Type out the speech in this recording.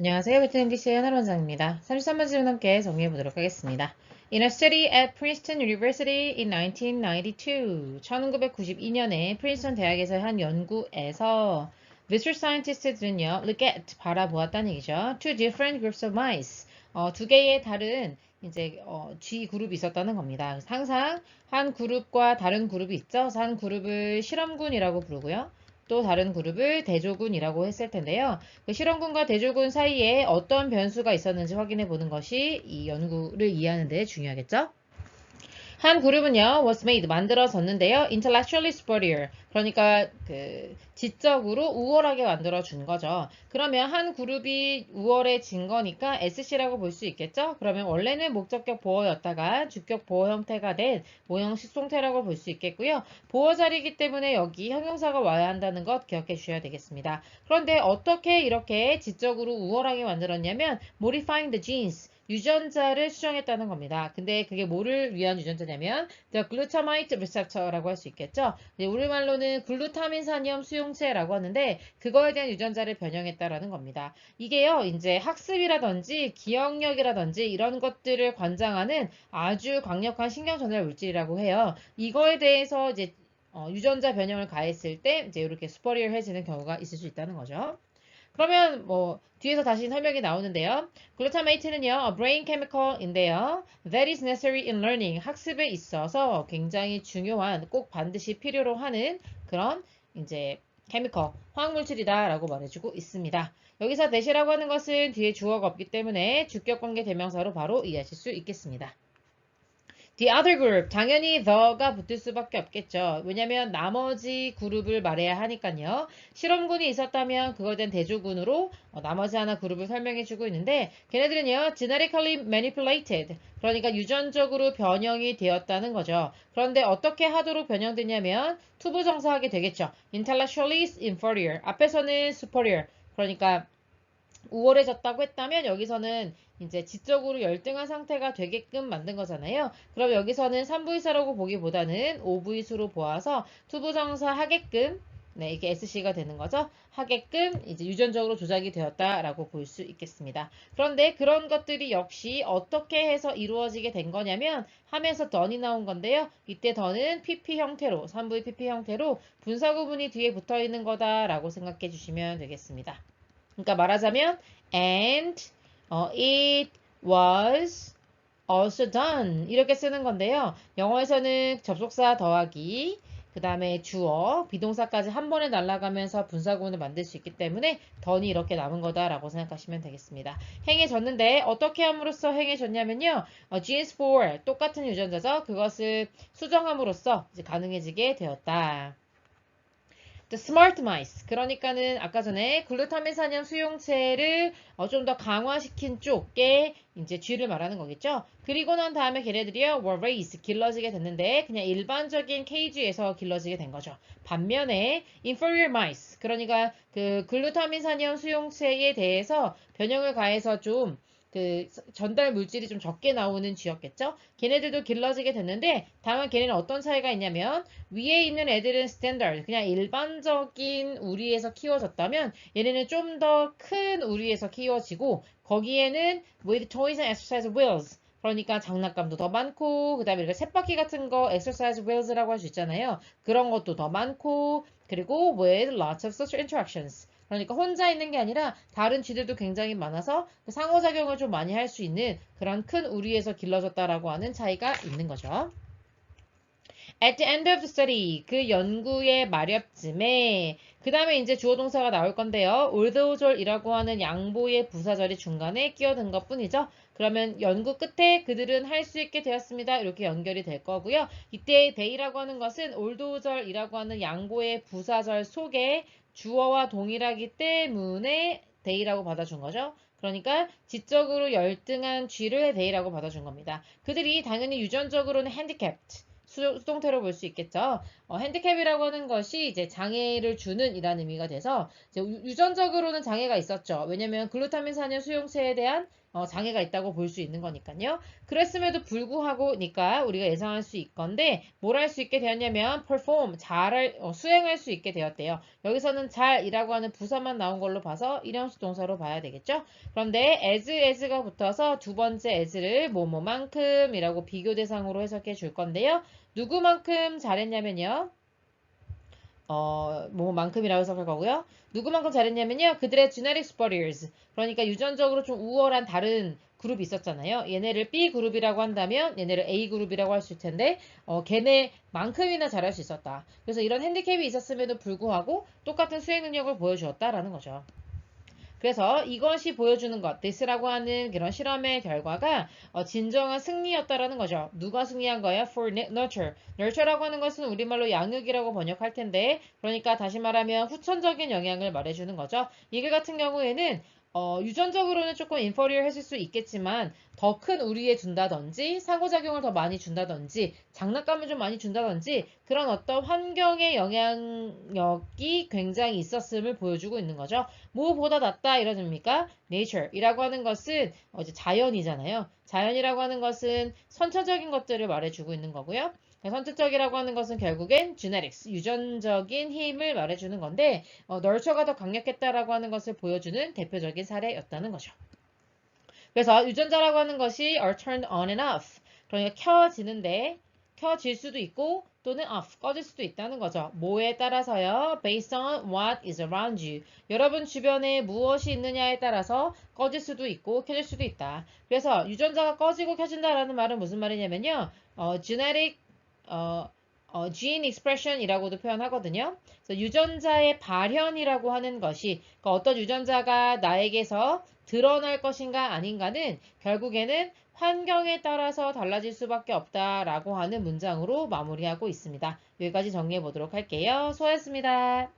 안녕하세요. 베트남 DC의 하나 원장입니다. 33번 질문 함께 정리해 보도록 하겠습니다. In a study at Princeton University in 1992, 1992년에 프린스턴 대학에서 한 연구에서 research scientists들은요, look at, 바라보았다는 얘기죠. Two different groups of mice, 두 개의 다른 G 그룹이 있었다는 겁니다. 항상 한 그룹과 다른 그룹이 있죠. 그래서 한 그룹을 실험군이라고 부르고요. 또 다른 그룹을 대조군이라고 했을 텐데요. 그 실험군과 대조군 사이에 어떤 변수가 있었는지 확인해 보는 것이 이 연구를 이해하는 데 중요하겠죠? 한 그룹은요, was made, 만들어졌는데요, intellectually superior. 그러니까 지적으로 우월하게 만들어준 거죠. 그러면 한 그룹이 우월해진 거니까 SC라고 볼 수 있겠죠? 그러면 원래는 목적격 보어였다가 주격 보어 형태가 된 모형식 송태라고 볼 수 있겠고요. 보어 자리이기 때문에 여기 형용사가 와야 한다는 것 기억해 주셔야 되겠습니다. 그런데 어떻게 이렇게 지적으로 우월하게 만들었냐면 modifying the genes, 유전자를 수정했다는 겁니다. 근데 그게 뭐를 위한 유전자냐면 the glutamate receptor라고 할 수 있겠죠. 우리말로는 글루타민산염 수용체라고 하는데 그거에 대한 유전자를 변형했다라는 겁니다. 이게요, 이제 학습이라든지 기억력이라든지 이런 것들을 관장하는 아주 강력한 신경전달 물질이라고 해요. 이거에 대해서 이제 유전자 변형을 가했을 때 이제 이렇게 superior해지는 경우가 있을 수 있다는 거죠. 그러면 뭐 뒤에서 다시 설명이 나오는데요. 글루타메이트는요, a brain chemical인데요. That is necessary in learning. 학습에 있어서 굉장히 중요한, 꼭 반드시 필요로 하는 그런 이제 케미컬, 화학물질이다라고 말해주고 있습니다. 여기서 대시라고 하는 것은 뒤에 주어가 없기 때문에 주격관계 대명사로 바로 이해하실 수 있겠습니다. The other group, 당연히 the가 붙을 수밖에 없겠죠. 왜냐면 나머지 그룹을 말해야 하니까요. 실험군이 있었다면 그거에 대한 대조군으로 나머지 하나 그룹을 설명해주고 있는데 걔네들은요, genetically manipulated, 그러니까 유전적으로 변형이 되었다는 거죠. 그런데 어떻게 하도록 변형되냐면 투부정사 하게 되겠죠. intellectually inferior, 앞에서는 superior, 그러니까 우월해졌다고 했다면 여기서는 이제 지적으로 열등한 상태가 되게끔 만든 거잖아요. 그럼 여기서는 3부의사라고 보기보다는 5부의수로 보아서 투부정사 하게끔, 네, 이게 SC가 되는 거죠. 하게끔 이제 유전적으로 조작이 되었다라고 볼 수 있겠습니다. 그런데 그런 것들이 역시 어떻게 해서 이루어지게 된 거냐면 하면서 done이 나온 건데요. 이때 done은 PP 형태로, 3부의 PP 형태로 분사 구문이 뒤에 붙어 있는 거다라고 생각해 주시면 되겠습니다. 그러니까 말하자면 and it was also done 이렇게 쓰는 건데요. 영어에서는 접속사 더하기 그 다음에 주어, 비동사까지 한 번에 날아가면서 분사구문을 만들 수 있기 때문에 done이 이렇게 남은 거다라고 생각하시면 되겠습니다. 행해졌는데 어떻게 함으로써 행해졌냐면요. GS4 똑같은 유전자죠. 그것을 수정함으로써 이제 가능해지게 되었다. The smart mice. 그러니까는 아까 전에 글루타민산염 수용체를 좀 더 강화시킨 쪽에 이제 G를 말하는 거겠죠. 그리고 난 다음에 걔네들이요, were raised, 길러지게 됐는데 그냥 일반적인 케이지에서 길러지게 된 거죠. 반면에 inferior mice, 그러니까 그 글루타민산염 수용체에 대해서 변형을 가해서 좀 전달 물질이 좀 적게 나오는 쥐였겠죠? 걔네들도 길러지게 됐는데 다만 걔네는 어떤 차이가 있냐면 위에 있는 애들은 스탠다드, 그냥 일반적인 우리에서 키워졌다면 얘네는 좀 더 큰 우리에서 키워지고 거기에는 with toys and exercise wheels, 그러니까 장난감도 더 많고 그 다음에 이렇게 쳇바퀴 같은 거 exercise wheels라고 할 수 있잖아요. 그런 것도 더 많고 그리고 with lots of social interactions, 그러니까 혼자 있는 게 아니라 다른 쥐들도 굉장히 많아서 상호작용을 좀 많이 할 수 있는 그런 큰 우리에서 길러졌다라고 하는 차이가 있는 거죠. At the end of the study, 그 연구의 말엽쯤에 그 다음에 이제 주어 동사가 나올 건데요. 올드오졸이라고 하는 양보의 부사절이 중간에 끼어든 것 뿐이죠. 그러면 연구 끝에 그들은 할 수 있게 되었습니다. 이렇게 연결이 될 거고요. 이때 they라고 하는 것은 올드오졸이라고 하는 양보의 부사절 속에 주어와 동일하기 때문에 they라고 받아준 거죠. 그러니까 지적으로 열등한 쥐를 they라고 받아준 겁니다. 그들이 당연히 유전적으로는 handicapped, 수동태로 볼 수 있겠죠. 핸디캡이라고 하는 것이 이제 장애를 주는 이라는 의미가 돼서 이제 유전적으로는 장애가 있었죠. 왜냐면 글루타민산염 수용체에 대한 장애가 있다고 볼 수 있는 거니까요. 그랬음에도 불구하고니까 우리가 예상할 수 있건데 뭘 할 수 있게 되었냐면 perform, 수행할 수 있게 되었대요. 여기서는 잘이라고 하는 부사만 나온 걸로 봐서 일형식 동사로 봐야 되겠죠. 그런데 as가 붙어서 두 번째 as를 뭐뭐만큼이라고 비교 대상으로 해석해 줄 건데요. 누구만큼 잘했냐면요. 뭐만큼이라고 해석할 거고요. 누구만큼 잘했냐면요. 그들의 genetic superiors. 그러니까 유전적으로 좀 우월한 다른 그룹이 있었잖아요. 얘네를 B 그룹이라고 한다면 얘네를 A 그룹이라고 할 수 있을 텐데 걔네만큼이나 잘할 수 있었다. 그래서 이런 핸디캡이 있었음에도 불구하고 똑같은 수행 능력을 보여주었다라는 거죠. 그래서 이것이 보여주는 것, this라고 하는 그런 실험의 결과가 진정한 승리였다라는 거죠. 누가 승리한 거예요? For nurture. nurture라고 하는 것은 우리말로 양육이라고 번역할 텐데, 그러니까 다시 말하면 후천적인 영향을 말해주는 거죠. 이글 같은 경우에는 유전적으로는 조금 inferior 했을 수 있겠지만 더 큰 우위에 둔다든지 상호작용을 더 많이 준다든지 장난감을 좀 많이 준다든지 그런 어떤 환경의 영향력이 굉장히 있었음을 보여주고 있는 거죠. 뭐보다 낫다 이러십니까? nature이라고 하는 것은 이제 자연이잖아요. 자연이라고 하는 것은 선천적인 것들을 말해주고 있는 거고요. 선천적이라고 하는 것은 결국엔 genetics, 유전적인 힘을 말해주는 건데 nurture가 더 강력했다라고 하는 것을 보여주는 대표적인 사례였다는 거죠. 그래서 유전자라고 하는 것이 are turned on and off. 그러니까 켜질 수도 있고 또는 off, 꺼질 수도 있다는 거죠. 뭐에 따라서요? Based on what is around you. 여러분 주변에 무엇이 있느냐에 따라서 꺼질 수도 있고 켜질 수도 있다. 그래서 유전자가 꺼지고 켜진다라는 말은 무슨 말이냐면요. genetic gene expression이라고도 표현하거든요. 그래서 유전자의 발현이라고 하는 것이 그러니까 어떤 유전자가 나에게서 드러날 것인가 아닌가는 결국에는 환경에 따라서 달라질 수밖에 없다라고 하는 문장으로 마무리하고 있습니다. 여기까지 정리해 보도록 할게요. 수고하셨습니다.